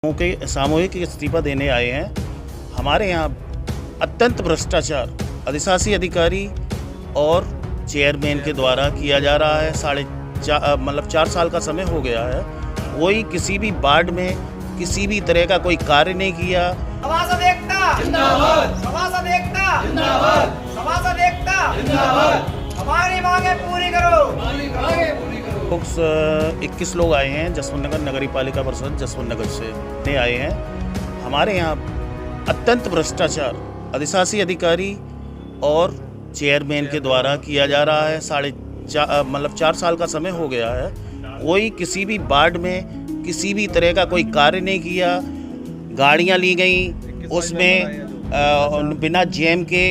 के सामूहिक इस्तीफा देने आए हैं। हमारे यहाँ अत्यंत भ्रष्टाचार अधिशासी अधिकारी और चेयरमैन के द्वारा किया जा रहा है। 4 साल का समय हो गया है। कोई किसी भी वार्ड में किसी भी तरह का कोई कार्य नहीं किया। सभासद एकता जिंदाबाद, सभासद एकता जिंदाबाद, सभासद एकता जिंदाबाद, हमारी मांगे पूरी करो। 21 लोग आए हैं जसवंत नगर नगरी पालिका परिषद जसवंत नगर से आए हैं। हमारे यहाँ अत्यंत भ्रष्टाचार अधिशासी अधिकारी और चेयरमैन के द्वारा किया जा रहा है। 4 साल का समय हो गया है। कोई किसी भी वार्ड में किसी भी तरह का कोई कार्य नहीं किया। गाड़ियां ली गई उसमें बिना जैम के,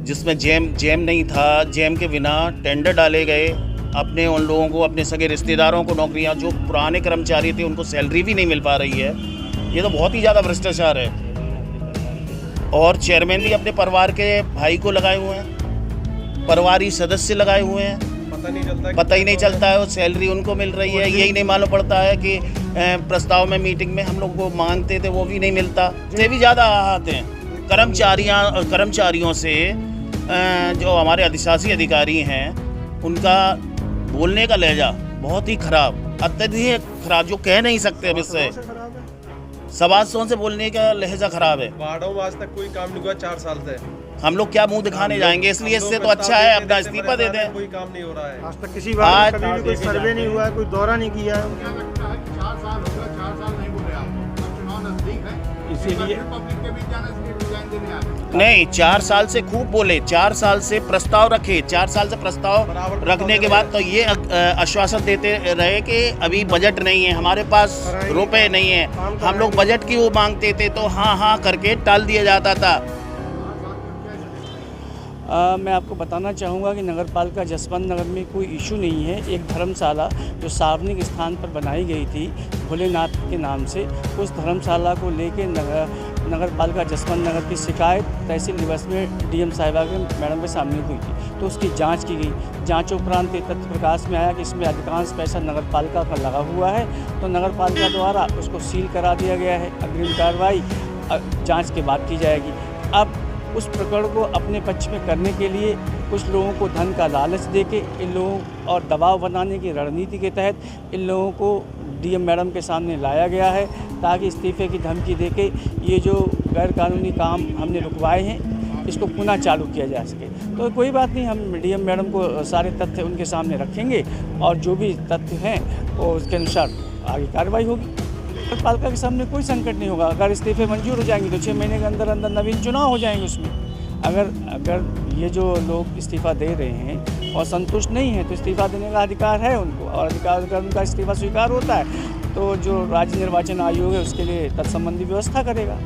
जिसमें जैम नहीं था, जैम के बिना टेंडर डाले गए। अपने उन लोगों को, अपने सगे रिश्तेदारों को नौकरियां, जो पुराने कर्मचारी थे उनको सैलरी भी नहीं मिल पा रही है। ये तो बहुत ही ज़्यादा भ्रष्टाचार है। और चेयरमैन भी अपने परिवार के भाई को लगाए हुए हैं, परिवारी सदस्य लगाए हुए हैं। पता ही नहीं चलता है वो सैलरी उनको मिल रही है। यही नहीं मालूम पड़ता है कि प्रस्ताव में मीटिंग में हम लोग वो मांगते थे वो भी नहीं मिलता। इससे भी ज़्यादा आहत हैं कर्मचारियों से। जो हमारे अधिशासी अधिकारी हैं उनका बोलने का लहजा बहुत ही खराब, अत्यधिक खराब, जो कह नहीं सकते हम इससे। सभासदों से बोलने का लहजा खराब है। वार्डों में आज तक कोई काम नहीं हुआ 4 साल से। हम लोग क्या मुंह दिखाने जाएंगे, इसलिए इससे तो अच्छा है अपना इस्तीफा दे दें। कोई काम नहीं हो रहा है आज तक किसी बार कभी भी कोई सर्वे नहीं हुआ है, कोई दौरा नहीं किया है। 4 साल हो गए, 4 साल नहीं बोले आप, चुनाव नजदीक है, इसीलिए पब्लिक के बीच जाने से रिजाइन देने आ गए। नहीं, 4 साल से खूब बोले, 4 साल से प्रस्ताव रखे, 4 साल से प्रस्ताव रखने के बाद तो ये आश्वासन देते रहे कि अभी बजट नहीं है, हमारे पास रुपए नहीं है। हम लोग बजट की वो मांगते थे तो हाँ करके टाल दिया जाता था। मैं आपको बताना चाहूँगा कि नगर पालिका जसवंत नगर में कोई इशू नहीं है। एक धर्मशाला जो सार्वजनिक स्थान पर बनाई गई थी भोलेनाथ के नाम से, उस धर्मशाला को लेके नगर पालिका जसवंत नगर की शिकायत तहसील दिवस में डीएम साहिबा के मैडम के सामने हुई थी, तो उसकी जांच की गई। जांच उपरांत ये तथ्य प्रकाश में आया कि इसमें अधिकांश पैसा नगर पालिका का लगा हुआ है, तो नगर पालिका द्वारा उसको सील करा दिया गया है। अग्रिम कार्रवाई जाँच के बाद की जाएगी। अब उस प्रकरण को अपने पक्ष में करने के लिए कुछ लोगों को धन का लालच देके इन लोगों और दबाव बनाने की रणनीति के तहत इन लोगों को डीएम मैडम के सामने लाया गया है, ताकि इस्तीफे की धमकी देके ये जो गैरकानूनी काम हमने रुकवाए हैं इसको पुनः चालू किया जा सके। तो कोई बात नहीं, हम डीएम मैडम को सारे तथ्य उनके सामने रखेंगे और जो भी तथ्य हैं वो उसके अनुसार आगे कार्रवाई होगी। नगर पालिका के सामने कोई संकट नहीं होगा। अगर इस्तीफे मंजूर हो जाएंगे तो 6 महीने के अंदर अंदर नवीन चुनाव हो जाएंगे उसमें। अगर ये जो लोग इस्तीफा दे रहे हैं और संतुष्ट नहीं है तो इस्तीफा देने का अधिकार है उनको, और अधिकार अगर उनका इस्तीफा स्वीकार होता है तो जो राज्य निर्वाचन आयोग है उसके लिए तत्संबंधी व्यवस्था करेगा।